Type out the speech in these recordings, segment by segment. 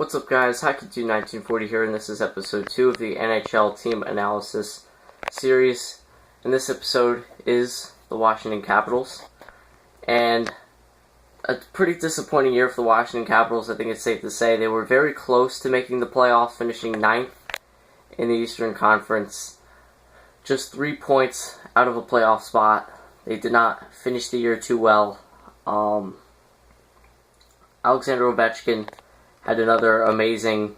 What's up, guys? Hockey21940 here, and this is episode 2 of the NHL Team Analysis series. And this episode is the Washington Capitals. And a pretty disappointing year for the Washington Capitals, I think it's safe to say. They were very close to making the playoffs, finishing 9th in the Eastern Conference. Just 3 points out of a playoff spot. They did not finish the year too well. Alexander Ovechkin had another amazing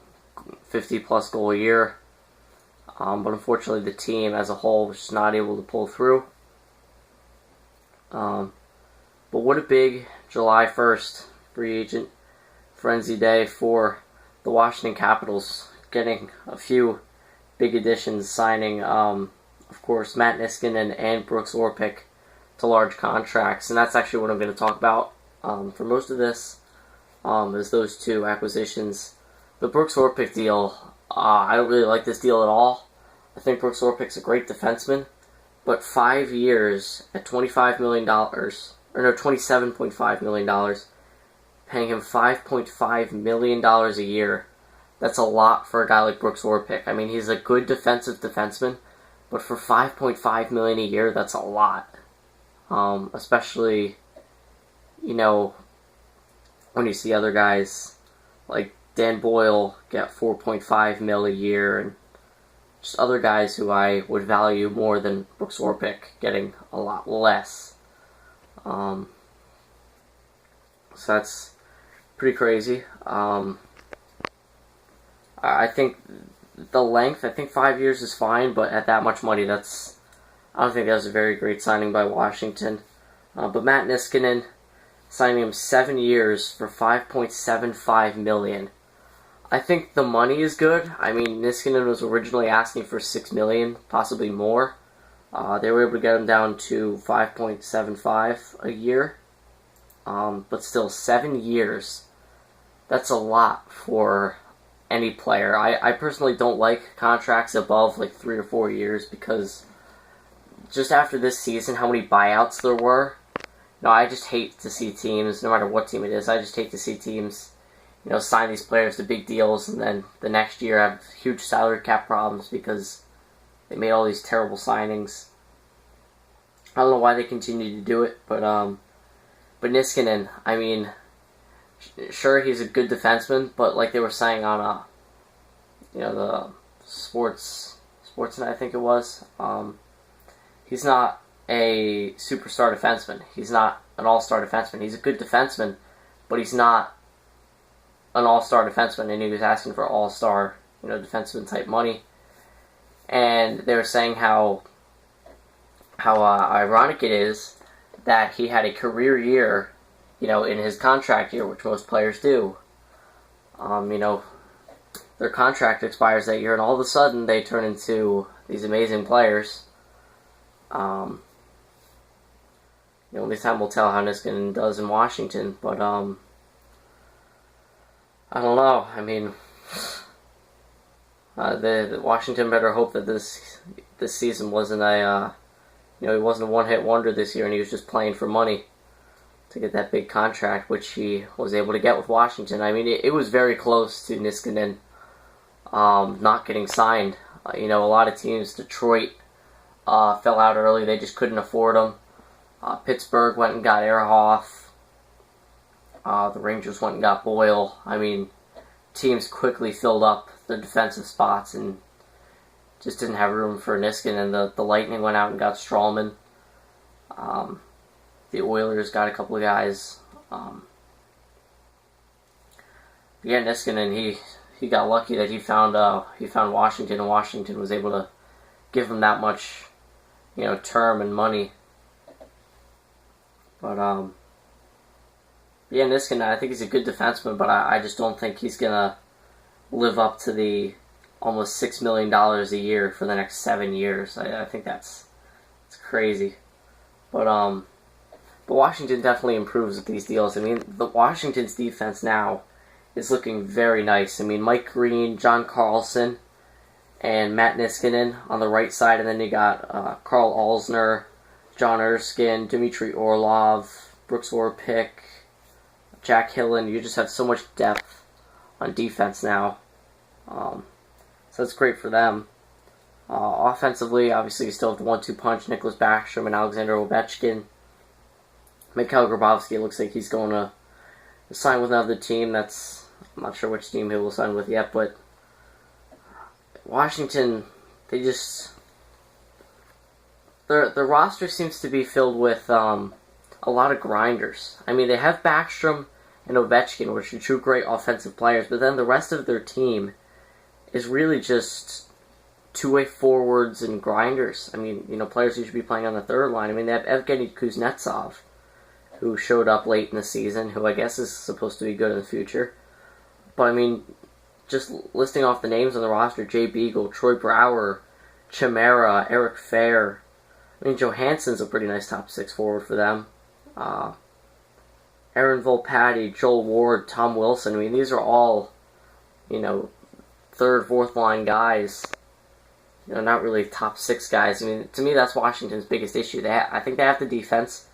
50-plus goal year. But unfortunately the team as a whole was just not able to pull through. But what a big July 1st free agent frenzy day for the Washington Capitals, getting a few big additions, signing, of course, Matt Niskanen and Brooks Orpik to large contracts. And that's actually what I'm going to talk about for most of this, is those two acquisitions. The Brooks Orpik deal, I don't really like this deal at all. I think Brooks Orpik's a great defenseman, but 5 years at $25 million, or no, $27.5 million, paying him $5.5 million a year. That's a lot for a guy like Brooks Orpik. I mean, he's a good defensive defenseman, but for $5.5 million a year, that's a lot. Especially, when you see other guys like Dan Boyle get $4.5 million a year, and just other guys who I would value more than Brooks Orpik getting a lot less. So that's pretty crazy. I think the length, 5 years is fine, but at that much money, I don't think that was a very great signing by Washington. But Matt Niskanen, signing him 7 years for $5.75 million. I think the money is good. I mean, Niskanen was originally asking for $6 million, possibly more. They were able to get him down to $5.75 a year. But still, 7 years. That's a lot for any player. I personally don't like contracts above like 3 or 4 years, because just after this season, how many buyouts there were. I just hate to see teams, no matter what team it is, I just hate to see teams, sign these players to big deals and then the next year have huge salary cap problems because they made all these terrible signings. I don't know why they continue to do it, but Niskanen, I mean, sure, he's a good defenseman, but like they were saying on the Sportsnet, I think it was, he's not a superstar defenseman. He's not an all-star defenseman. He's a good defenseman, but he's not an all-star defenseman, and he was asking for all-star, defenseman type money. And they were saying how ironic it is that he had a career year, in his contract year, which most players do. Their contract expires that year, and all of a sudden they turn into these amazing players. Only time will tell how Niskanen does in Washington, but I don't know. I mean, the Washington better hope that this season wasn't he wasn't a one-hit wonder this year, and he was just playing for money to get that big contract, which he was able to get with Washington. I mean, it was very close to Niskanen not getting signed. A lot of teams, Detroit fell out early; they just couldn't afford him. Pittsburgh went and got Ehrhoff. The Rangers went and got Boyle. I mean, teams quickly filled up the defensive spots and just didn't have room for Niskanen. The Lightning went out and got Stralman. The Oilers got a couple of guys. Niskanen, he got lucky that he found Washington, and Washington was able to give him that much, term and money. But, Niskanen, I think he's a good defenseman, but I just don't think he's going to live up to the almost $6 million a year for the next 7 years. I think it's crazy. But Washington definitely improves with these deals. I mean, the Washington's defense now is looking very nice. I mean, Mike Green, John Carlson, and Matt Niskanen on the right side, and then you got Carl Alsner, John Erskine, Dmitry Orlov, Brooks Orpik, Jack Hillen. You just have so much depth on defense now. So that's great for them. Offensively, obviously, you still have the 1-2 punch, Nicholas Backstrom and Alexander Ovechkin. Mikhail Grabovski looks like he's going to sign with another team. I'm not sure which team he will sign with yet, but Washington, their roster seems to be filled with a lot of grinders. I mean, they have Backstrom and Ovechkin, which are two great offensive players, but then the rest of their team is really just two-way forwards and grinders. I mean, players who should be playing on the third line. I mean, they have Evgeny Kuznetsov, who showed up late in the season, who I guess is supposed to be good in the future. But, I mean, just listing off the names on the roster, Jay Beagle, Troy Brouwer, Chimera, Eric Fair. I mean, Johansson's a pretty nice top six forward for them. Aaron Volpatti, Joel Ward, Tom Wilson. I mean, these are all, third, fourth line guys. Not really top six guys. I mean, to me, that's Washington's biggest issue. I think they have the defense.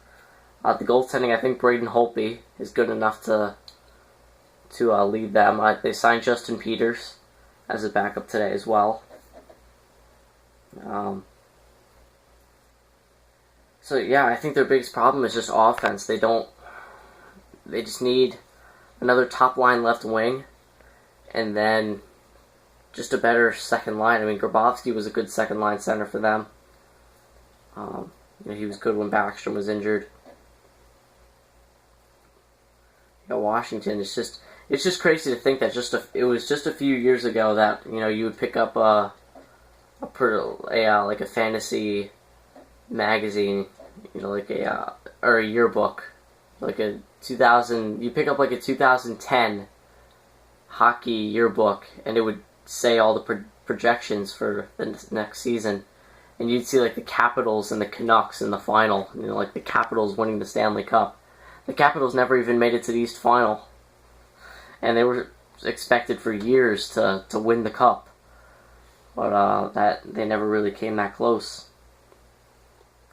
The goaltending, I think Braden Holtby is good enough to lead them. They signed Justin Peters as a backup today as well. So yeah, I think their biggest problem is just offense. They just need another top line left wing, and then just a better second line. I mean, Grabovski was a good second line center for them. He was good when Backstrom was injured. Washington is it's just crazy to think that it was just a few years ago that you would pick up a fantasy magazine, or a yearbook, like a 2000. You pick up like a 2010 hockey yearbook, and it would say all the projections for the next season, and you'd see like the Capitals and the Canucks in the final. Like the Capitals winning the Stanley Cup. The Capitals never even made it to the East Final, and they were expected for years to win the Cup, but that they never really came that close.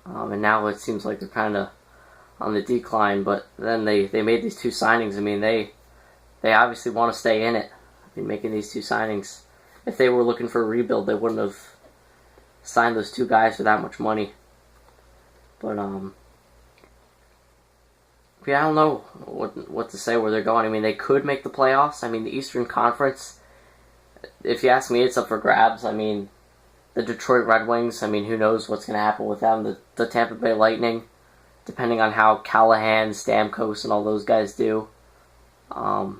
And now it seems like they're kind of on the decline. But then they made these two signings. I mean, they obviously want to stay in it. I mean, making these two signings. If they were looking for a rebuild, they wouldn't have signed those two guys for that much money. But yeah, I don't know what to say where they're going. I mean, they could make the playoffs. I mean, the Eastern Conference, if you ask me, it's up for grabs. I mean, the Detroit Red Wings, I mean, who knows what's going to happen with them. The Tampa Bay Lightning, depending on how Callahan, Stamkos, and all those guys do. The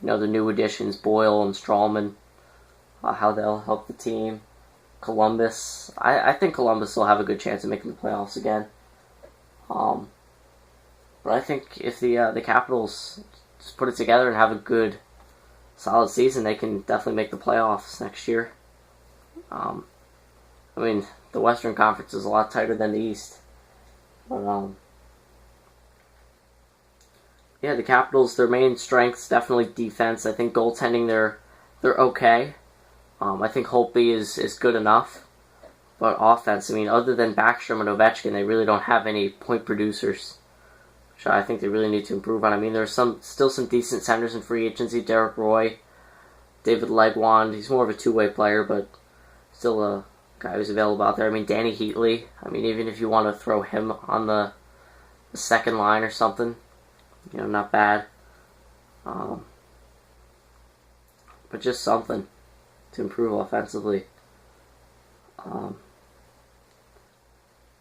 new additions, Boyle and Strawman, how they'll help the team. Columbus, I think Columbus will have a good chance of making the playoffs again. But I think if the Capitals just put it together and have a good, solid season, they can definitely make the playoffs next year. I mean, the Western Conference is a lot tighter than the East. But, yeah, the Capitals, their main strengths, definitely defense. I think goaltending, they're okay. I think Holtby is good enough. But offense, I mean, other than Backstrom and Ovechkin, they really don't have any point producers, which I think they really need to improve on. I mean, there's still some decent centers in free agency. Derek Roy, David Legwand, he's more of a two-way player, but still a guy who's available out there. I mean, Danny Heatley, I mean, even if you want to throw him on the second line or something, not bad. But just something to improve offensively. But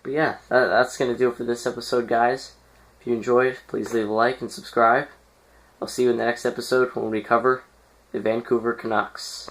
yeah, that's going to do it for this episode, guys. If you enjoyed, please leave a like and subscribe. I'll see you in the next episode when we cover the Vancouver Canucks.